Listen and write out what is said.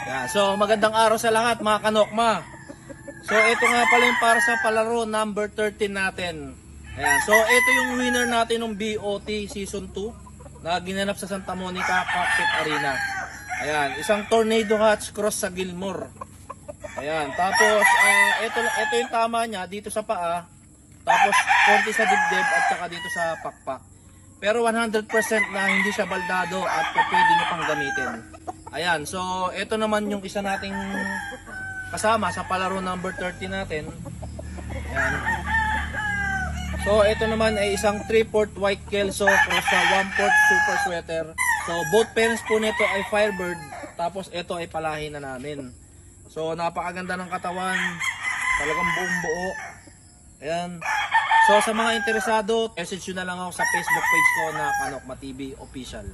Yan. So magandang araw sa lahat mga kanokma. So ito nga pala yung para sa palaro number 13 natin. Ayan. So ito yung winner natin ng BOT Season 2 na ginanap sa Santa Monica Cockpit Arena. Ayan, isang tornado hatch cross sa Gilmore. Ayan, tapos ito yung tama niya dito sa paa, tapos konti sa dibdib at saka dito sa pakpak. Pero 100% na hindi siya baldado at pwede nyo pang gamitin. Ayan, so ito naman yung isa nating kasama sa palaro number 30 natin. Ayan. So ito naman ay isang 3/4 white kelso cross sa 1/4 super sweater. So both parents po nito ay Firebird, tapos ito ay palahi na namin. So napakaganda ng katawan, talagang buong buo. Ayan. So sa mga interesado, message nyo na lang ako sa Facebook page ko na Kanokma TV Official.